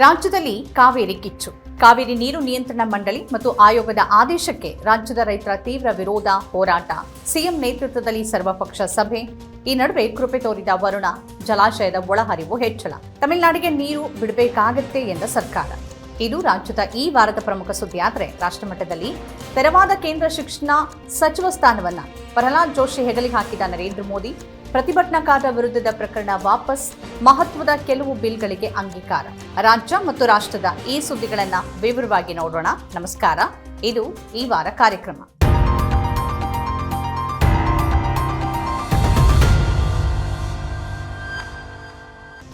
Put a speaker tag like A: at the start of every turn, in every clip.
A: ರಾಜ್ಯದಲ್ಲಿ ಕಾವೇರಿ ಕಿಚ್ಚು. ಕಾವೇರಿ ನೀರು ನಿಯಂತ್ರಣ ಮಂಡಳಿ ಮತ್ತು ಆಯೋಗದ ಆದೇಶಕ್ಕೆ ರಾಜ್ಯದ ರೈತರ ತೀವ್ರ ವಿರೋಧ, ಹೋರಾಟ. ಸಿಎಂ ನೇತೃತ್ವದಲ್ಲಿ ಸರ್ವಪಕ್ಷ ಸಭೆ. ಈ ನಡುವೆ ಕೃಪೆ ತೋರಿದ ವರುಣ. ಜಲಾಶಯದ ಒಳಹರಿವು ಹೆಚ್ಚಳ. ತಮಿಳುನಾಡಿಗೆ ನೀರು ಬಿಡಬೇಕಾಗತ್ತೆ ಎಂದ ಸರ್ಕಾರ. ಇದು ರಾಜ್ಯದ ಈ ವಾರದ ಪ್ರಮುಖ ಸುದ್ದಿಯಾದರೆ, ರಾಷ್ಟ್ರಮಟ್ಟದಲ್ಲಿ ತೆರವಾದ ಕೇಂದ್ರ ಶಿಕ್ಷಣ ಸಚಿವ ಸ್ಥಾನವನ್ನ ಪ್ರಹ್ಲಾದ್ ಜೋಶಿ ಹೆಗಲಿಗೆ ಹಾಕಿದ ನರೇಂದ್ರ ಮೋದಿ. ಪ್ರತಿಭಟನಾಕಾರರ ವಿರುದ್ಧದ ಪ್ರಕರಣ ವಾಪಸ್. ಮಹತ್ವದ ಕೆಲವು ಬಿಲ್ಗಳಿಗೆ ಅಂಗೀಕಾರ. ರಾಜ್ಯ ಮತ್ತು ರಾಷ್ಟ್ರದ ಈ ಸುದ್ದಿಗಳನ್ನ ವಿವರವಾಗಿ ನೋಡೋಣ. ನಮಸ್ಕಾರ, ಇದು ಈ ವಾರ ಕಾರ್ಯಕ್ರಮ.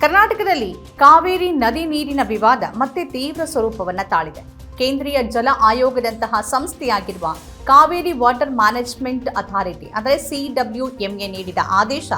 A: ಕರ್ನಾಟಕದಲ್ಲಿ ಕಾವೇರಿ ನದಿ ನೀರಿನ ವಿವಾದ ಮತ್ತೆ ತೀವ್ರ ಸ್ವರೂಪವನ್ನು ತಾಳಿದೆ. ಕೇಂದ್ರೀಯ ಜಲ ಆಯೋಗದಂತಹ ಸಂಸ್ಥೆಯಾಗಿರುವ ಕಾವೇರಿ ವಾಟರ್ ಮ್ಯಾನೇಜ್ಮೆಂಟ್ ಅಥಾರಿಟಿ ಅಂದರೆ CWMA ನೀಡಿದ ಆದೇಶ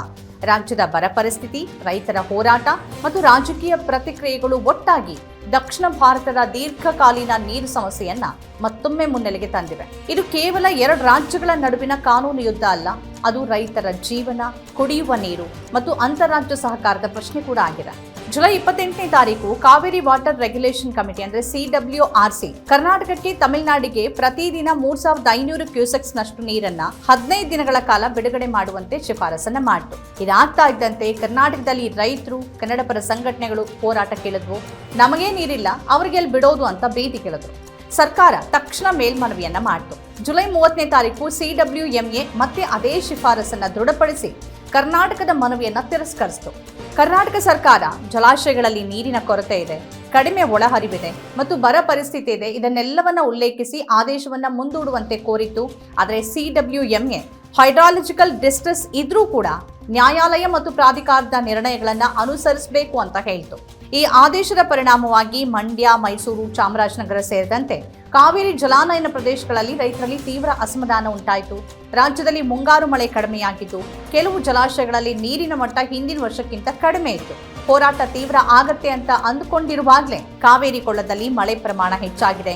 A: ರಾಜ್ಯದ ಬರ ಪರಿಸ್ಥಿತಿ, ರೈತರ ಹೋರಾಟ ಮತ್ತು ರಾಜಕೀಯ ಪ್ರತಿಕ್ರಿಯೆಗಳು ಒಟ್ಟಾಗಿ ದಕ್ಷಿಣ ಭಾರತದ ದೀರ್ಘಕಾಲೀನ ನೀರು ಸಮಸ್ಯೆಯನ್ನ ಮತ್ತೊಮ್ಮೆ ಮುನ್ನೆಲೆಗೆ ತಂದಿವೆ. ಇದು ಕೇವಲ ಎರಡು ರಾಜ್ಯಗಳ ನಡುವಿನ ಕಾನೂನು ಯುದ್ಧ ಅಲ್ಲ, ಅದು ರೈತರ ಜೀವನ, ಕುಡಿಯುವ ನೀರು ಮತ್ತು ಅಂತಾರಾಜ್ಯ ಸಹಕಾರದ ಪ್ರಶ್ನೆ ಕೂಡ ಆಗಿದೆ. ಜುಲೈ 28ನೇ ತಾರೀಕು ಕಾವೇರಿ ವಾಟರ್ ರೆಗ್ಯುಲೇಷನ್ ಕಮಿಟಿ ಅಂದರೆ CWRC ಕರ್ನಾಟಕಕ್ಕೆ, ತಮಿಳುನಾಡಿಗೆ ಪ್ರತಿದಿನ 3500 ಕ್ಯೂಸೆಕ್ಸ್ ನಷ್ಟು ನೀರನ್ನ 15 ದಿನಗಳ ಕಾಲ ಬಿಡುಗಡೆ ಮಾಡುವಂತೆ ಶಿಫಾರಸನ್ನ ಮಾಡಿತು. ಇದಾಗ್ತಾ ಇದ್ದಂತೆ ಕರ್ನಾಟಕದಲ್ಲಿ ರೈತರು, ಕನ್ನಡಪರ ಸಂಘಟನೆಗಳು ಹೋರಾಟ ಕೇಳಿದ್ವು. ನಮಗೆ ನೀರಿಲ್ಲ, ಅವರಿಗೆ ಎಲ್ಲಿ ಬಿಡೋದು ಅಂತ ಬೇದಿ ಕೇಳಿದ್ರು. ಸರ್ಕಾರ ತಕ್ಷಣ ಮೇಲ್ಮನವಿಯನ್ನ ಮಾಡಿತು. ಜುಲೈ 30ನೇ ತಾರೀಕು CWMA ಮತ್ತೆ ಅದೇ ಶಿಫಾರಸನ್ನ ದೃಢಪಡಿಸಿ ಕರ್ನಾಟಕದ ಮನವಿಯನ್ನ ತಿರಸ್ಕರಿಸಿತು. ಕರ್ನಾಟಕ ಸರ್ಕಾರ ಜಲಾಶಯಗಳಲ್ಲಿ ನೀರಿನ ಕೊರತೆ ಇದೆ, ಕಡಿಮೆ ಒಳಹರಿವಿದೆ ಮತ್ತು ಬರ ಪರಿಸ್ಥಿತಿ ಇದೆ, ಇದನ್ನೆಲ್ಲವನ್ನ ಉಲ್ಲೇಖಿಸಿ ಆದೇಶವನ್ನ ಮುಂದೂಡುವಂತೆ ಕೋರಿತು. ಆದರೆ CWMA ಹೈಡ್ರಾಲಜಿಕಲ್ ಡಿಸ್ಟ್ರೆಸ್ ಇದ್ರೂ ಕೂಡ ನ್ಯಾಯಾಲಯ ಮತ್ತು ಪ್ರಾಧಿಕಾರದ ನಿರ್ಣಯಗಳನ್ನು ಅನುಸರಿಸಬೇಕು ಅಂತ ಹೇಳಿತು. ಈ ಆದೇಶದ ಪರಿಣಾಮವಾಗಿ ಮಂಡ್ಯ, ಮೈಸೂರು, ಚಾಮರಾಜನಗರ ಸೇರಿದಂತೆ ಕಾವೇರಿ ಜಲಾನಯನ ಪ್ರದೇಶಗಳಲ್ಲಿ ರೈತರಲ್ಲಿ ತೀವ್ರ ಅಸಮಾಧಾನ ಉಂಟಾಯಿತು. ರಾಜ್ಯದಲ್ಲಿ ಮುಂಗಾರು ಮಳೆ ಕಡಿಮೆಯಾಗಿದ್ದು, ಕೆಲವು ಜಲಾಶಯಗಳಲ್ಲಿ ನೀರಿನ ಮಟ್ಟ ಹಿಂದಿನ ವರ್ಷಕ್ಕಿಂತ ಕಡಿಮೆ ಇತ್ತು. ಹೋರಾಟ ತೀವ್ರ ಆಗತ್ತೆ ಅಂತ ಅಂದುಕೊಂಡಿರುವಾಗಲೇ ಕಾವೇರಿ ಕೊಳ್ಳದಲ್ಲಿ ಮಳೆ ಪ್ರಮಾಣ ಹೆಚ್ಚಾಗಿದೆ.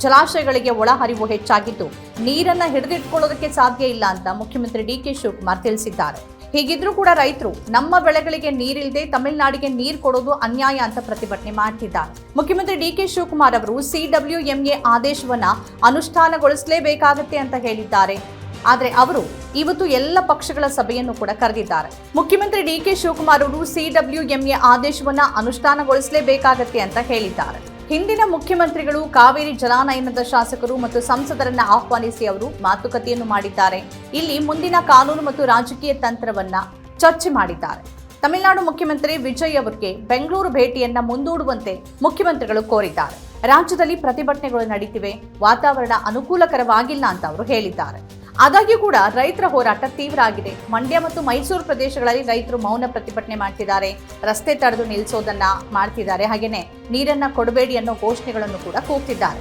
A: ಜಲಾಶಯಗಳಿಗೆ ಒಳಹರಿವು ಹೆಚ್ಚಾಗಿದ್ದು, ನೀರನ್ನ ಹಿಡಿದಿಟ್ಕೊಳ್ಳೋದಕ್ಕೆ ಸಾಧ್ಯ ಇಲ್ಲ ಅಂತ ಮುಖ್ಯಮಂತ್ರಿ DK ಶಿವಕುಮಾರ್ ತಿಳಿಸಿದ್ದಾರೆ. ಹೀಗಿದ್ರೂ ಕೂಡ ರೈತರು ನಮ್ಮ ಬೆಳೆಗಳಿಗೆ ನೀರಿಲ್ಲದೆ ತಮಿಳುನಾಡಿಗೆ ನೀರು ಕೊಡೋದು ಅನ್ಯಾಯ ಅಂತ ಪ್ರತಿಭಟನೆ ಮಾಡ್ತಿದ್ದಾರೆ. ಮುಖ್ಯಮಂತ್ರಿ DK ಶಿವಕುಮಾರ್ ಅವರು CWMA ಆದೇಶವನ್ನ ಅನುಷ್ಠಾನಗೊಳಿಸಲೇಬೇಕಾಗತ್ತೆ ಅಂತ ಹೇಳಿದ್ದಾರೆ. ಆದರೆ ಅವರು ಇವತ್ತು ಎಲ್ಲ ಪಕ್ಷಗಳ ಸಭೆಯನ್ನು ಕೂಡ ಕರೆದಿದ್ದಾರೆ. ಮುಖ್ಯಮಂತ್ರಿ DK ಶಿವಕುಮಾರ್ ಅವರು CWMA ಆದೇಶವನ್ನ ಅನುಷ್ಠಾನಗೊಳಿಸಲೇಬೇಕಾಗತ್ತೆ ಅಂತ ಹೇಳಿದ್ದಾರೆ. ಹಿಂದಿನ ಮುಖ್ಯಮಂತ್ರಿಗಳು ಕಾವೇರಿ ಜಲಾನಯನದ ಶಾಸಕರು ಮತ್ತು ಸಂಸದರನ್ನ ಆಹ್ವಾನಿಸಿ ಅವರು ಮಾತುಕತೆಯನ್ನು ಮಾಡಿದ್ದಾರೆ. ಇಲ್ಲಿ ಮುಂದಿನ ಕಾನೂನು ಮತ್ತು ರಾಜಕೀಯ ತಂತ್ರವನ್ನ ಚರ್ಚೆ ಮಾಡಿದ್ದಾರೆ. ತಮಿಳುನಾಡು ಮುಖ್ಯಮಂತ್ರಿ ವಿಜಯ್ ಅವರಿಗೆ ಬೆಂಗಳೂರು ಭೇಟಿಯನ್ನ ಮುಂದೂಡುವಂತೆ ಮುಖ್ಯಮಂತ್ರಿಗಳು ಕೋರಿದ್ದಾರೆ. ರಾಜ್ಯದಲ್ಲಿ ಪ್ರತಿಭಟನೆಗಳು ನಡೀತಿವೆ, ವಾತಾವರಣ ಅನುಕೂಲಕರವಾಗಿಲ್ಲ ಅಂತ ಅವರು ಹೇಳಿದ್ದಾರೆ. ಆದಾಗ್ಯೂ ಕೂಡ ರೈತರ ಹೋರಾಟ ತೀವ್ರ ಆಗಿದೆ. ಮಂಡ್ಯ ಮತ್ತು ಮೈಸೂರು ಪ್ರದೇಶಗಳಲ್ಲಿ ರೈತರು ಮೌನ ಪ್ರತಿಭಟನೆ ಮಾಡ್ತಿದ್ದಾರೆ, ರಸ್ತೆ ತಡೆದು ನಿಲ್ಲಿಸೋದನ್ನ ಮಾಡ್ತಿದ್ದಾರೆ. ಹಾಗೇನೆ ನೀರನ್ನ ಕೊಡಬೇಡಿ ಅನ್ನೋ ಘೋಷಣೆಗಳನ್ನು ಕೂಡ ಕೂಗ್ತಿದ್ದಾರೆ.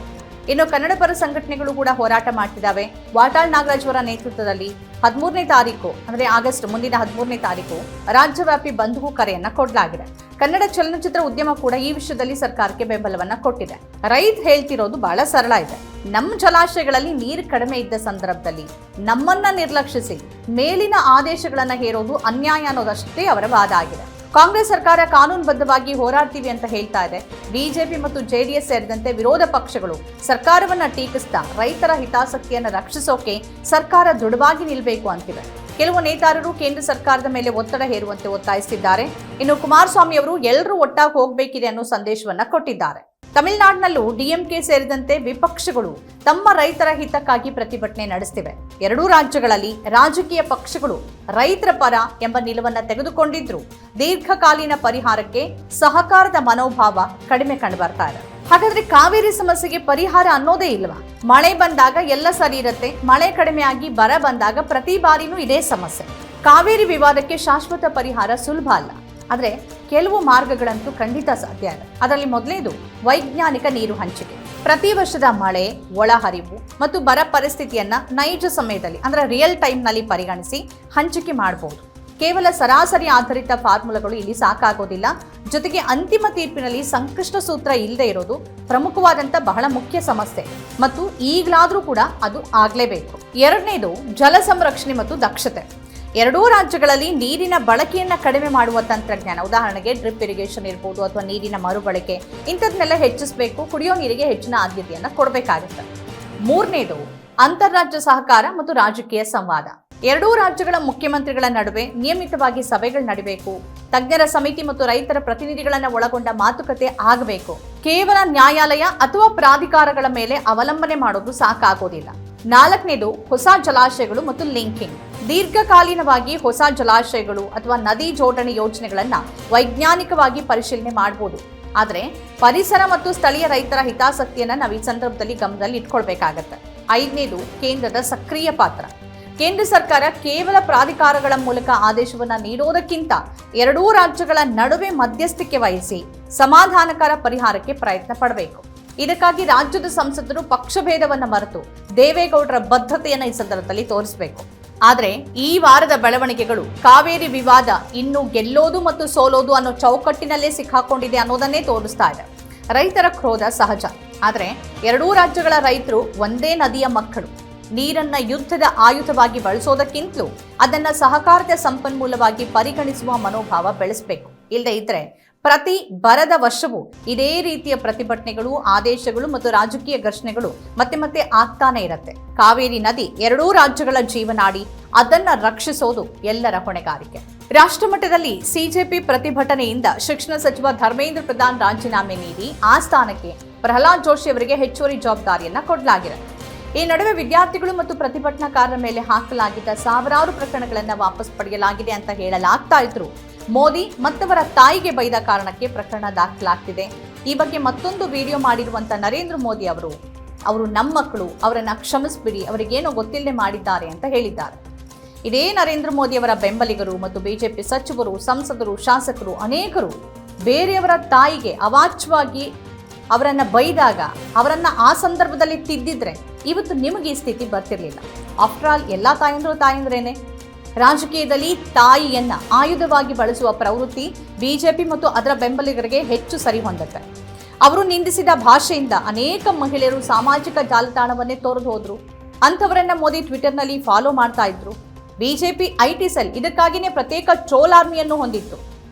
A: ಇನ್ನು ಕನ್ನಡಪರ ಸಂಘಟನೆಗಳು ಕೂಡ ಹೋರಾಟ ಮಾಡ್ತಿದ್ದಾವೆ. ವಾಟಾಳ್ ನಾಗರಾಜ್ ಅವರ ನೇತೃತ್ವದಲ್ಲಿ 13ನೇ ತಾರೀಕು ಅಂದರೆ ಆಗಸ್ಟ್ ಮುಂದಿನ 13ನೇ ತಾರೀಕು ರಾಜ್ಯವ್ಯಾಪಿ ಬಂದ್ಗೂ ಕರೆಯನ್ನ ಕೊಡಲಾಗಿದೆ. ಕನ್ನಡ ಚಲನಚಿತ್ರ ಉದ್ಯಮ ಕೂಡ ಈ ವಿಷಯದಲ್ಲಿ ಸರ್ಕಾರಕ್ಕೆ ಬೆಂಬಲವನ್ನ ಕೊಟ್ಟಿದೆ. ರೈತ ಹೇಳ್ತಿರೋದು ಬಹಳ ಸರಳ ಇದೆ. ನಮ್ಮ ಜಲಾಶಯಗಳಲ್ಲಿ ನೀರು ಕಡಿಮೆ ಇದ್ದ ಸಂದರ್ಭದಲ್ಲಿ ನಮ್ಮನ್ನ ನಿರ್ಲಕ್ಷಿಸಿ ಮೇಲಿನ ಆದೇಶಗಳನ್ನ ಹೇರೋದು ಅನ್ಯಾಯ ಅನ್ನೋದಷ್ಟೇ ಅವರ ವಾದ ಆಗಿದೆ. ಕಾಂಗ್ರೆಸ್ ಸರ್ಕಾರ ಕಾನೂನುಬದ್ಧವಾಗಿ ಹೋರಾಡ್ತೀವಿ ಅಂತ ಹೇಳ್ತಾ ಇದೆ. ಬಿಜೆಪಿ ಮತ್ತು JDS ಸೇರಿದಂತೆ ವಿರೋಧ ಪಕ್ಷಗಳು ಸರ್ಕಾರವನ್ನ ಟೀಕಿಸ್ತಾ ರೈತರ ಹಿತಾಸಕ್ತಿಯನ್ನು ರಕ್ಷಿಸೋಕೆ ಸರ್ಕಾರ ದೃಢವಾಗಿ ನಿಲ್ಲಬೇಕು ಅಂತಿವೆ. ಕೆಲವು ನೇತಾರರು ಕೇಂದ್ರ ಸರ್ಕಾರದ ಮೇಲೆ ಒತ್ತಡ ಹೇರುವಂತೆ ಒತ್ತಾಯಿಸಿದ್ದಾರೆ. ಇನ್ನು ಕುಮಾರಸ್ವಾಮಿ ಅವರು ಎಲ್ಲರೂ ಒಟ್ಟಾಗಿ ಹೋಗಬೇಕಿದೆ ಅನ್ನೋ ಸಂದೇಶವನ್ನ ಕೊಟ್ಟಿದ್ದಾರೆ. ತಮಿಳುನಾಡಿನಲ್ಲೂ DMK ಸೇರಿದಂತೆ ವಿಪಕ್ಷಗಳು ತಮ್ಮ ರೈತರ ಹಿತಕ್ಕಾಗಿ ಪ್ರತಿಭಟನೆ ನಡೆಸುತ್ತಿವೆ. ಎರಡೂ ರಾಜ್ಯಗಳಲ್ಲಿ ರಾಜಕೀಯ ಪಕ್ಷಗಳು ರೈತರ ಪರ ಎಂಬ ನಿಲುವನ್ನು ತೆಗೆದುಕೊಂಡಿದ್ರು ದೀರ್ಘಕಾಲೀನ ಪರಿಹಾರಕ್ಕೆ ಸಹಕಾರದ ಮನೋಭಾವ ಕಡಿಮೆ ಕಂಡುಬರ್ತಾ ಇದೆ. ಹಾಗಾದ್ರೆ ಕಾವೇರಿ ಸಮಸ್ಯೆಗೆ ಪರಿಹಾರ ಅನ್ನೋದೇ ಇಲ್ವಾ? ಮಳೆ ಬಂದಾಗ ಎಲ್ಲ ಸರಿ ಇರುತ್ತೆ, ಮಳೆ ಕಡಿಮೆಯಾಗಿ ಬರ ಬಂದಾಗ ಪ್ರತಿ ಬಾರಿನೂ ಇದೇ ಸಮಸ್ಯೆ. ಕಾವೇರಿ ವಿವಾದಕ್ಕೆ ಶಾಶ್ವತ ಪರಿಹಾರ ಸುಲಭ ಅಲ್ಲ, ಆದರೆ ಕೆಲವು ಮಾರ್ಗಗಳಂತೂ ಖಂಡಿತ ಸಾಧ್ಯ ಇದೆ. ಅದರಲ್ಲಿ ಮೊದಲನೇದು ವೈಜ್ಞಾನಿಕ ನೀರು ಹಂಚಿಕೆ. ಪ್ರತಿ ವರ್ಷದ ಮಳೆ, ಒಳಹರಿವು ಮತ್ತು ಬರ ಪರಿಸ್ಥಿತಿಯನ್ನ ನೈಜ ಸಮಯದಲ್ಲಿ ಅಂದರೆ ರಿಯಲ್ ಟೈಮ್ನಲ್ಲಿ ಪರಿಗಣಿಸಿ ಹಂಚಿಕೆ ಮಾಡಬಹುದು. ಕೇವಲ ಸರಾಸರಿ ಆಧಾರಿತ ಫಾರ್ಮುಲಾಗಳು ಇಲ್ಲಿ ಸಾಕಾಗೋದಿಲ್ಲ. ಜೊತೆಗೆ ಅಂತಿಮ ತೀರ್ಪಿನಲ್ಲಿ ಸಂಕಷ್ಟ ಸೂತ್ರ ಇಲ್ಲದೆ ಇರೋದು ಪ್ರಮುಖವಾದಂಥ ಬಹಳ ಮುಖ್ಯ ಸಮಸ್ಯೆ ಮತ್ತು ಈಗಲಾದರೂ ಕೂಡ ಅದು ಆಗಲೇಬೇಕು. ಎರಡನೇದು ಜಲ ಸಂರಕ್ಷಣೆ ಮತ್ತು ದಕ್ಷತೆ. ಎರಡೂ ರಾಜ್ಯಗಳಲ್ಲಿ ನೀರಿನ ಬಳಕೆಯನ್ನ ಕಡಿಮೆ ಮಾಡುವ ತಂತ್ರಜ್ಞಾನ, ಉದಾಹರಣೆಗೆ ಡ್ರಿಪ್ ಇರಿಗೇಷನ್ ಇರ್ಬೋದು ಅಥವಾ ನೀರಿನ ಮರುಬಳಕೆ, ಇಂಥದನ್ನೆಲ್ಲ ಹೆಚ್ಚಿಸಬೇಕು. ಕುಡಿಯೋ ನೀರಿಗೆ ಹೆಚ್ಚಿನ ಆದ್ಯತೆಯನ್ನ ಕೊಡಬೇಕಾಗುತ್ತೆ. ಮೂರನೇದು ಅಂತಾರಾಜ್ಯ ಸಹಕಾರ ಮತ್ತು ರಾಜಕೀಯ ಸಂವಾದ. ಎರಡೂ ರಾಜ್ಯಗಳ ಮುಖ್ಯಮಂತ್ರಿಗಳ ನಡುವೆ ನಿಯಮಿತವಾಗಿ ಸಭೆಗಳು ನಡೀಬೇಕು. ತಜ್ಞರ ಸಮಿತಿ ಮತ್ತು ರೈತರ ಪ್ರತಿನಿಧಿಗಳನ್ನ ಒಳಗೊಂಡ ಮಾತುಕತೆ ಆಗಬೇಕು. ಕೇವಲ ನ್ಯಾಯಾಲಯ ಅಥವಾ ಪ್ರಾಧಿಕಾರಗಳ ಮೇಲೆ ಅವಲಂಬನೆ ಮಾಡೋದು ಸಾಕಾಗೋದಿಲ್ಲ. ನಾಲ್ಕನೇದು ಹೊಸ ಜಲಾಶಯಗಳು ಮತ್ತು ಲಿಂಕಿಂಗ್. ದೀರ್ಘಕಾಲೀನವಾಗಿ ಹೊಸ ಜಲಾಶಯಗಳು ಅಥವಾ ನದಿ ಜೋಡಣೆ ಯೋಜನೆಗಳನ್ನ ವೈಜ್ಞಾನಿಕವಾಗಿ ಪರಿಶೀಲನೆ ಮಾಡಬಹುದು. ಆದರೆ ಪರಿಸರ ಮತ್ತು ಸ್ಥಳೀಯ ರೈತರ ಹಿತಾಸಕ್ತಿಯನ್ನ ನಾವು ಈ ಸಂದರ್ಭದಲ್ಲಿ ಗಮನದಲ್ಲಿ ಇಟ್ಕೊಳ್ಬೇಕಾಗತ್ತೆ. ಐದನೇದು ಕೇಂದ್ರದ ಸಕ್ರಿಯ ಪಾತ್ರ. ಕೇಂದ್ರ ಸರ್ಕಾರ ಕೇವಲ ಪ್ರಾಧಿಕಾರಗಳ ಮೂಲಕ ಆದೇಶವನ್ನ ನೀಡೋದಕ್ಕಿಂತ ಎರಡೂ ರಾಜ್ಯಗಳ ನಡುವೆ ಮಧ್ಯಸ್ಥಿಕೆ ವಹಿಸಿ ಸಮಾಧಾನಕರ ಪರಿಹಾರಕ್ಕೆ ಪ್ರಯತ್ನ ಪಡಬೇಕು. ಇದಕ್ಕಾಗಿ ರಾಜ್ಯದ ಸಂಸದರು ಪಕ್ಷಭೇದವನ್ನ ಮರೆತು ದೇವೇಗೌಡರ ಬದ್ಧತೆಯನ್ನ ಈ ಸಂದರ್ಭದಲ್ಲಿ ತೋರಿಸಬೇಕು. ಆದರೆ ಈ ವಾರದ ಬೆಳವಣಿಗೆಗಳು ಕಾವೇರಿ ವಿವಾದ ಇನ್ನು ಗೆಲ್ಲೋದು ಮತ್ತು ಸೋಲೋದು ಅನ್ನೋ ಚೌಕಟ್ಟಿನಲ್ಲೇ ಸಿಕ್ಕಾಕೊಂಡಿದೆ ಅನ್ನೋದನ್ನೇ ತೋರಿಸ್ತಾ ಇದೆ. ರೈತರ ಕ್ರೋಧ ಸಹಜ, ಆದರೆ ಎರಡೂ ರಾಜ್ಯಗಳ ರೈತರು ಒಂದೇ ನದಿಯ ಮಕ್ಕಳು. ನೀರನ್ನ ಯುದ್ಧದ ಆಯುಧವಾಗಿ ಬಳಸೋದಕ್ಕಿಂತಲೂ ಅದನ್ನ ಸಹಕಾರದ ಸಂಪನ್ಮೂಲವಾಗಿ ಪರಿಗಣಿಸುವ ಮನೋಭಾವ ಬೆಳೆಸಬೇಕು. ಇಲ್ಲದೆ ಇದ್ರೆ ಪ್ರತಿ ಬರದ ವರ್ಷವೂ ಇದೇ ರೀತಿಯ ಪ್ರತಿಭಟನೆಗಳು, ಆದೇಶಗಳು ಮತ್ತು ರಾಜಕೀಯ ಘರ್ಷಣೆಗಳು ಮತ್ತೆ ಆಗ್ತಾನೆ ಇರುತ್ತೆ. ಕಾವೇರಿ ನದಿ ಎರಡೂ ರಾಜ್ಯಗಳ ಜೀವನಾಡಿ, ಅದನ್ನ ರಕ್ಷಿಸೋದು ಎಲ್ಲರ ಹೊಣೆಗಾರಿಕೆ. ರಾಷ್ಟ್ರಮಟ್ಟದಲ್ಲಿ ಸಿಜೆಪಿ ಪ್ರತಿಭಟನೆಯಿಂದ ಶಿಕ್ಷಣ ಸಚಿವ ಧರ್ಮೇಂದ್ರ ಪ್ರಧಾನ್ ರಾಜೀನಾಮೆ ನೀಡಿ ಆ ಸ್ಥಾನಕ್ಕೆ ಪ್ರಹ್ಲಾದ್ ಜೋಶಿ ಅವರಿಗೆ ಹೆಚ್ಚುವರಿ ಜವಾಬ್ದಾರಿಯನ್ನ ಕೊಡಲಾಗಿದೆ. ಈ ನಡುವೆ ವಿದ್ಯಾರ್ಥಿಗಳು ಮತ್ತು ಪ್ರತಿಭಟನಾಕಾರರ ಮೇಲೆ ಹಾಕಲಾಗಿದ್ದ ಸಾವಿರಾರು ಪ್ರಕರಣಗಳನ್ನು ವಾಪಸ್ ಪಡೆಯಲಾಗಿದೆ ಅಂತ ಹೇಳಲಾಗ್ತಾ ಇದ್ರು. ಮೋದಿ ಮತ್ತವರ ತಾಯಿಗೆ ಬೈದ ಕಾರಣಕ್ಕೆ ಪ್ರಕರಣ ದಾಖಲಾಗ್ತಿದೆ. ಈ ಬಗ್ಗೆ ಮತ್ತೊಂದು ವಿಡಿಯೋ ಮಾಡಿರುವಂತ ನರೇಂದ್ರ ಮೋದಿ ಅವರು ನಮ್ಮ ಮಕ್ಕಳು, ಅವರನ್ನ ಕ್ಷಮಿಸ್ಬಿಡಿ, ಅವರಿಗೇನೋ ಗೊತ್ತಿಲ್ಲದೆ ಮಾಡಿದ್ದಾರೆ ಅಂತ ಹೇಳಿದ್ದಾರೆ. ಇದೇ ನರೇಂದ್ರ ಮೋದಿ ಅವರ ಬೆಂಬಲಿಗರು ಮತ್ತು ಬಿಜೆಪಿ ಸಚಿವರು, ಸಂಸದರು, ಶಾಸಕರು ಅನೇಕರು ಬೇರೆಯವರ ತಾಯಿಗೆ ಅವಾಚ್ಯವಾಗಿ ಅವರನ್ನ ಬೈದಾಗ, ಅವರನ್ನ ಆ ಸಂದರ್ಭದಲ್ಲಿ ತಿದ್ದಿದ್ರೆ ಇವತ್ತು ನಿಮಗೆ ಈ ಸ್ಥಿತಿ ಬರ್ತಿರ್ಲಿಲ್ಲ. ಆಫ್ಟರ್ ಆಲ್ ಎಲ್ಲ ತಾಯಂದ್ರೇನೆ. ರಾಜಕೀಯದಲ್ಲಿ ತಾಯಿಯನ್ನ ಆಯುಧವಾಗಿ ಬಳಸುವ ಪ್ರವೃತ್ತಿ ಬಿಜೆಪಿ ಮತ್ತು ಅದರ ಬೆಂಬಲಿಗರಿಗೆ ಹೆಚ್ಚು ಸರಿ ಹೊಂದುತ್ತೆ. ಅವರು ನಿಂದಿಸಿದ ಭಾಷೆಯಿಂದ ಅನೇಕ ಮಹಿಳೆಯರು ಸಾಮಾಜಿಕ ಜಾಲತಾಣವನ್ನೇ ತೊರೆದು ಹೋದ್ರು. ಅಂಥವರನ್ನ ಮೋದಿ ಟ್ವಿಟರ್ನಲ್ಲಿ ಫಾಲೋ ಮಾಡ್ತಾ ಇದ್ರು. ಬಿಜೆಪಿ ಐಟಿ ಸೆಲ್ ಇದಕ್ಕಾಗಿಯೇ ಪ್ರತ್ಯೇಕ ಟ್ರೋಲ್ ಆರ್ಮಿಯನ್ನು ಹೊಂದಿತ್ತು.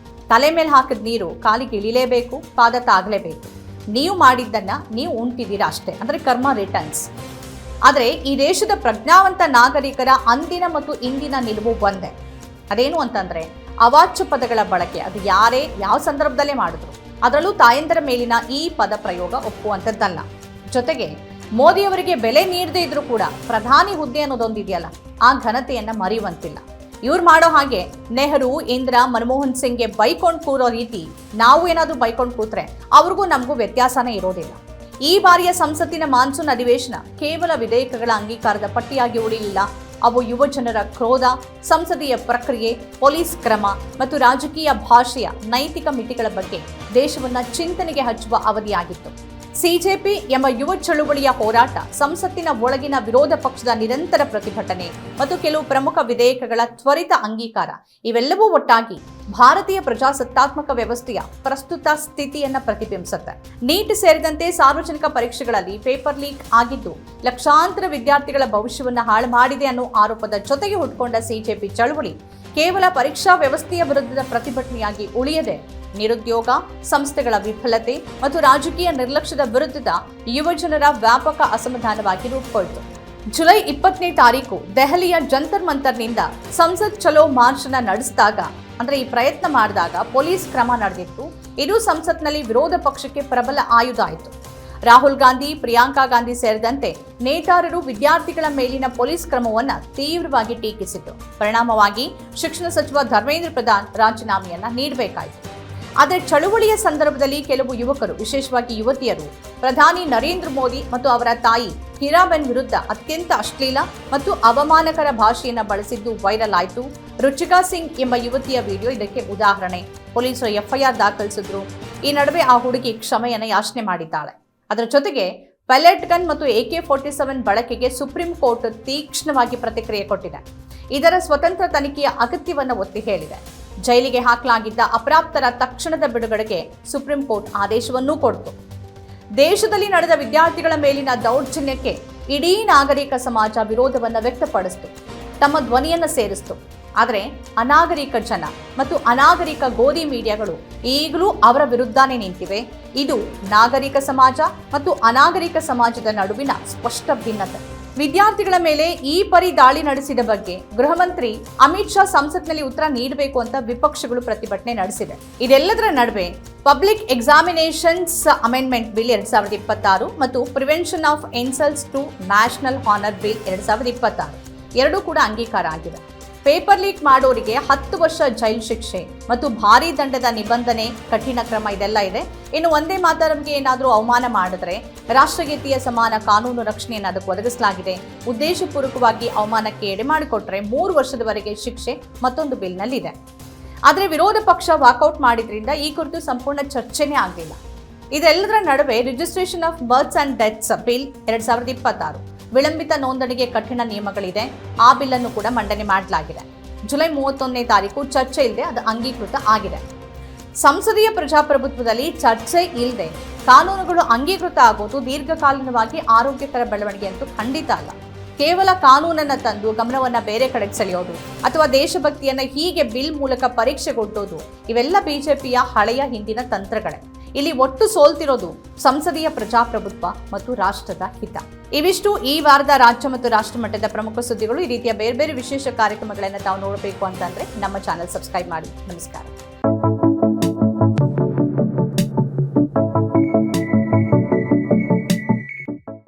A: ತಲೆ ಮೇಲೆ ಹಾಕಿದ ನೀರು ಕಾಲಿಗೆ ಇಳಿಲೇಬೇಕು, ಪಾದ ತಾಗಲೇಬೇಕು. ನೀವು ಮಾಡಿದ್ದನ್ನ ನೀವು ಉಂಟಿದ್ದೀರಾ ಅಷ್ಟೇ, ಅಂದ್ರೆ ಕರ್ಮ ರಿಟರ್ನ್ಸ್. ಆದರೆ ಈ ದೇಶದ ಪ್ರಜ್ಞಾವಂತ ನಾಗರಿಕರ ಅಂದಿನ ಮತ್ತು ಇಂದಿನ ನಿಲುವು ಒಂದೇ. ಅದೇನು ಅಂತಂದ್ರೆ ಅವಾಚ್ಯ ಪದಗಳ ಬಳಕೆ, ಅದು ಯಾರೇ ಯಾವ ಸಂದರ್ಭದಲ್ಲೇ ಮಾಡಿದ್ರು, ಅದರಲ್ಲೂ ತಾಯಂದರ ಮೇಲಿನ ಈ ಪದ ಪ್ರಯೋಗ ಒಪ್ಪುವಂಥದ್ದಲ್ಲ. ಜೊತೆಗೆ ಮೋದಿಯವರಿಗೆ ಬೆಲೆ ನೀಡದೇ ಇದ್ರೂ ಕೂಡ ಪ್ರಧಾನಿ ಹುದ್ದೆ ಅನ್ನೋದೊಂದಿದೆಯಲ್ಲ, ಆ ಘನತೆಯನ್ನ ಮರೆಯುವಂತಿಲ್ಲ. ಇವ್ರು ಮಾಡೋ ಹಾಗೆ ನೆಹರು, ಇಂದಿರಾ, ಮನಮೋಹನ್ ಸಿಂಗ್ಗೆ ಬೈಕೊಂಡು ಕೂರೋ ರೀತಿ ನಾವು ಏನಾದರೂ ಬೈಕೊಂಡು ಕೂತ್ರೆ ಅವ್ರಿಗೂ ನಮಗೂ ವ್ಯತ್ಯಾಸನೇ ಇರೋದಿಲ್ಲ. ಈ ಬಾರಿಯ ಸಂಸತ್ತಿನ ಮಾನ್ಸೂನ್ ಅಧಿವೇಶನ ಕೇವಲ ವಿಧೇಯಕಗಳ ಅಂಗೀಕಾರದ ಪಟ್ಟಿಯಾಗಿ ಉಳಿಯಲಿಲ್ಲ. ಅವು ಯುವ ಜನರ ಕ್ರೋಧ, ಸಂಸದೀಯ ಪ್ರಕ್ರಿಯೆ, ಪೊಲೀಸ್ ಕ್ರಮ ಮತ್ತು ರಾಜಕೀಯ ಭಾಷೆಯ ನೈತಿಕ ಮಿತಿಗಳ ಬಗ್ಗೆ ದೇಶವನ್ನ ಚಿಂತನೆಗೆ ಹಚ್ಚುವ ಅವಧಿಯಾಗಿತ್ತು. ಸಿಜೆಪಿ ಎಂಬ ಯುವ ಚಳುವಳಿಯ ಹೋರಾಟ, ಸಂಸತ್ತಿನ ಒಳಗಿನ ವಿರೋಧ ಪಕ್ಷದ ನಿರಂತರ ಪ್ರತಿಭಟನೆ ಮತ್ತು ಕೆಲವು ಪ್ರಮುಖ ವಿಧೇಯಕಗಳ ತ್ವರಿತ ಅಂಗೀಕಾರ, ಇವೆಲ್ಲವೂ ಒಟ್ಟಾಗಿ ಭಾರತೀಯ ಪ್ರಜಾಸತ್ತಾತ್ಮಕ ವ್ಯವಸ್ಥೆಯ ಪ್ರಸ್ತುತ ಸ್ಥಿತಿಯನ್ನ ಪ್ರತಿಬಿಂಬಿಸುತ್ತೆ. ನೀಟ್ ಸೇರಿದಂತೆ ಸಾರ್ವಜನಿಕ ಪರೀಕ್ಷೆಗಳಲ್ಲಿ ಪೇಪರ್ ಲೀಕ್ ಆಗಿದ್ದು ಲಕ್ಷಾಂತರ ವಿದ್ಯಾರ್ಥಿಗಳ ಭವಿಷ್ಯವನ್ನ ಹಾಳು ಮಾಡಿದೆ ಅನ್ನೋ ಆರೋಪದ ಜೊತೆಗೆ ಹುಟ್ಟುಕೊಂಡ ಸಿಜೆಪಿ ಚಳುವಳಿ ಕೇವಲ ಪರೀಕ್ಷಾ ವ್ಯವಸ್ಥೆಯ ವಿರುದ್ಧದ ಪ್ರತಿಭಟನೆಯಾಗಿ ಉಳಿಯದೆ ನಿರುದ್ಯೋಗ, ಸಂಸ್ಥೆಗಳ ವಿಫಲತೆ ಮತ್ತು ರಾಜಕೀಯ ನಿರ್ಲಕ್ಷ್ಯದ ವಿರುದ್ಧದ ಯುವಜನರ ವ್ಯಾಪಕ ಅಸಮಾಧಾನವಾಗಿ ರೂಪುಗೊಳ್ತು. ಜುಲೈ 20ನೇ ತಾರೀಕು ದೆಹಲಿಯ ಜಂತರ್ ಮಂತರ್ನಿಂದ ಸಂಸತ್ ಚಲೋ ಮಾರ್ಚ್ ನಡೆಸಿದಾಗ, ಅಂದ್ರೆ ಈ ಪ್ರಯತ್ನ ಮಾಡಿದಾಗ ಪೊಲೀಸ್ ಕ್ರಮ ನಡೆದಿತ್ತು. ಇದು ಸಂಸತ್ನಲ್ಲಿ ವಿರೋಧ ಪಕ್ಷಕ್ಕೆ ಪ್ರಬಲ ಆಯುಧ ಆಯಿತು. ರಾಹುಲ್ ಗಾಂಧಿ, ಪ್ರಿಯಾಂಕಾ ಗಾಂಧಿ ಸೇರಿದಂತೆ ನೇತಾರರು ವಿದ್ಯಾರ್ಥಿಗಳ ಮೇಲಿನ ಪೊಲೀಸ್ ಕ್ರಮವನ್ನು ತೀವ್ರವಾಗಿ ಟೀಕಿಸಿತು. ಪರಿಣಾಮವಾಗಿ ಶಿಕ್ಷಣ ಸಚಿವ ಧರ್ಮೇಂದ್ರ ಪ್ರಧಾನ್ ರಾಜೀನಾಮೆಯನ್ನ ನೀಡಬೇಕಾಯಿತು. ಆದರೆ ಚಳುವಳಿಯ ಸಂದರ್ಭದಲ್ಲಿ ಕೆಲವು ಯುವಕರು, ವಿಶೇಷವಾಗಿ ಯುವತಿಯರು, ಪ್ರಧಾನಿ ನರೇಂದ್ರ ಮೋದಿ ಮತ್ತು ಅವರ ತಾಯಿ ಹೀರಾಬೆನ್ ವಿರುದ್ಧ ಅತ್ಯಂತ ಅಶ್ಲೀಲ ಮತ್ತು ಅವಮಾನಕರ ಭಾಷೆಯನ್ನು ಬಳಸಿದ್ದು ವೈರಲ್ ಆಯಿತು. ರುಚಿಕಾ ಸಿಂಗ್ ಎಂಬ ಯುವತಿಯ ವಿಡಿಯೋ ಇದಕ್ಕೆ ಉದಾಹರಣೆ. ಪೊಲೀಸರು ಎಫ್ಐಆರ್ ದಾಖಲಿಸಿದ್ರು. ಈ ನಡುವೆ ಆ ಹುಡುಗಿ ಕ್ಷಮೆಯನ್ನು ಯಾಚನೆ ಮಾಡಿದ್ದಾಳೆ. ಅದರ ಜೊತೆಗೆ ಪೆಲೆಟ್ ಗನ್ ಮತ್ತು AK-47 ಬಳಕೆಗೆ ಸುಪ್ರೀಂ ಕೋರ್ಟ್ ತೀಕ್ಷ್ಣವಾಗಿ ಪ್ರತಿಕ್ರಿಯೆ ಕೊಟ್ಟಿದೆ. ಇದರ ಸ್ವತಂತ್ರ ತನಿಖೆಯ ಅಗತ್ಯವನ್ನು ಒತ್ತಿ ಹೇಳಿದೆ. ಜೈಲಿಗೆ ಹಾಕಲಾಗಿದ್ದ ಅಪ್ರಾಪ್ತರ ತಕ್ಷಣದ ಬಿಡುಗಡೆಗೆ ಸುಪ್ರೀಂ ಕೋರ್ಟ್ ಆದೇಶವನ್ನೂ ಕೊಡ್ತು. ದೇಶದಲ್ಲಿ ನಡೆದ ವಿದ್ಯಾರ್ಥಿಗಳ ಮೇಲಿನ ದೌರ್ಜನ್ಯಕ್ಕೆ ಇಡೀ ನಾಗರಿಕ ಸಮಾಜ ವಿರೋಧವನ್ನು ವ್ಯಕ್ತಪಡಿಸಿತು, ತಮ್ಮ ಧ್ವನಿಯನ್ನು ಸೇರಿಸಿತು. ಆದರೆ ಅನಾಗರಿಕ ಜನ ಮತ್ತು ಅನಾಗರಿಕ ಗೋಧಿ ಮೀಡಿಯಾಗಳು ಈಗಲೂ ಅವರ ವಿರುದ್ಧನೇ ನಿಂತಿವೆ. ಇದು ನಾಗರಿಕ ಸಮಾಜ ಮತ್ತು ಅನಾಗರಿಕ ಸಮಾಜದ ನಡುವಿನ ಸ್ಪಷ್ಟ ಭಿನ್ನತೆ. ವಿದ್ಯಾರ್ಥಿಗಳ ಮೇಲೆ ಈ ಪರಿ ದಾಳಿ ನಡೆಸಿದ ಬಗ್ಗೆ ಗೃಹ ಮಂತ್ರಿ ಅಮಿತ್ ಶಾ ಸಂಸತ್ನಲ್ಲಿ ಉತ್ತರ ನೀಡಬೇಕು ಅಂತ ವಿಪಕ್ಷಗಳು ಪ್ರತಿಭಟನೆ ನಡೆಸಿದೆ. ಇದೆಲ್ಲದರ ನಡುವೆ ಪಬ್ಲಿಕ್ ಎಕ್ಸಾಮಿನೇಷನ್ಸ್ ಅಮೆಂಡ್ಮೆಂಟ್ ಬಿಲ್ 2026 ಮತ್ತು prevention of insults to national honour bill 2026 ಎರಡೂ ಕೂಡ ಅಂಗೀಕಾರ ಆಗಿದೆ. ಪೇಪರ್ ಲೀಕ್ ಮಾಡೋರಿಗೆ 10 ವರ್ಷ ಜೈಲು ಶಿಕ್ಷೆ ಮತ್ತು ಭಾರೀ ದಂಡದ ನಿಬಂಧನೆ, ಕಠಿಣ ಕ್ರಮ ಇದೆಲ್ಲ ಇದೆ. ಇನ್ನು ವಂದೇ ಮಾತರಂಗೆ ಏನಾದರೂ ಅವಮಾನ ಮಾಡಿದ್ರೆ ರಾಷ್ಟ್ರಗೀತೆಯ ಸಮಾನ ಕಾನೂನು ರಕ್ಷಣೆಯನ್ನು ಅದಕ್ಕೆ ಒದಗಿಸಲಾಗಿದೆ. ಉದ್ದೇಶಪೂರ್ವಕವಾಗಿ ಅವಮಾನಕ್ಕೆ ಎಡೆ ಮಾಡಿಕೊಟ್ರೆ 3 ವರ್ಷದವರೆಗೆ ಶಿಕ್ಷೆ ಮತ್ತೊಂದು ಬಿಲ್ನಲ್ಲಿದೆ. ಆದರೆ ವಿರೋಧ ಪಕ್ಷ ವಾಕೌಟ್ ಮಾಡಿದ್ರಿಂದ ಈ ಕುರಿತು ಸಂಪೂರ್ಣ ಚರ್ಚೆನೇ ಆಗಲಿಲ್ಲ. ಇದೆಲ್ಲದರ ನಡುವೆ registration of berths and deaths bill 2026 ವಿಳಂಬಿತ ನೋಂದಣಿಗೆ ಕಠಿಣ ನಿಯಮಗಳಿದೆ. ಆ ಬಿಲ್ ಅನ್ನು ಕೂಡ ಮಂಡನೆ ಮಾಡಲಾಗಿದೆ. ಜುಲೈ 31ನೇ ತಾರೀಕು ಚರ್ಚೆ ಇಲ್ಲದೆ ಅದು ಅಂಗೀಕೃತ ಆಗಿದೆ. ಸಂಸದೀಯ ಪ್ರಜಾಪ್ರಭುತ್ವದಲ್ಲಿ ಚರ್ಚೆ ಇಲ್ಲದೆ ಕಾನೂನುಗಳು ಅಂಗೀಕೃತ ಆಗೋದು ದೀರ್ಘಕಾಲೀನವಾಗಿ ಆರೋಗ್ಯಕರ ಬೆಳವಣಿಗೆ ಅಂತೂ ಖಂಡಿತ ಅಲ್ಲ. ಕೇವಲ ಕಾನೂನನ್ನ ತಂದು ಗಮನವನ್ನ ಬೇರೆ ಕಡೆಗೆ ಸೆಳೆಯೋದು ಅಥವಾ ದೇಶಭಕ್ತಿಯನ್ನ ಹೀಗೆ ಬಿಲ್ ಮೂಲಕ ಪರೀಕ್ಷೆಗೊಡ್ಡೋದು ಇವೆಲ್ಲ ಬಿಜೆಪಿಯ ಹಳೆಯ ಹಿಂದಿನ ತಂತ್ರಗಳೇ. ಇಲ್ಲಿ ಒಟ್ಟು ಸೋಲ್ತಿರೋದು ಸಂಸದೀಯ ಪ್ರಜಾಪ್ರಭುತ್ವ ಮತ್ತು ರಾಷ್ಟ್ರದ ಹಿತ. ಇವಿಷ್ಟು ಈ ವಾರದ ರಾಜ್ಯ ಮತ್ತು ರಾಷ್ಟ್ರ ಮಟ್ಟದ ಪ್ರಮುಖ ಸುದ್ದಿಗಳು. ಈ ರೀತಿಯ ಬೇರೆ ಬೇರೆ ವಿಶೇಷ ಕಾರ್ಯಕ್ರಮಗಳನ್ನು ತಾವು ನೋಡಬೇಕು ಅಂತಂದ್ರೆ ನಮ್ಮ ಚಾನೆಲ್ ಸಬ್ಸ್ಕ್ರೈಬ್ ಮಾಡಿ. ನಮಸ್ಕಾರ.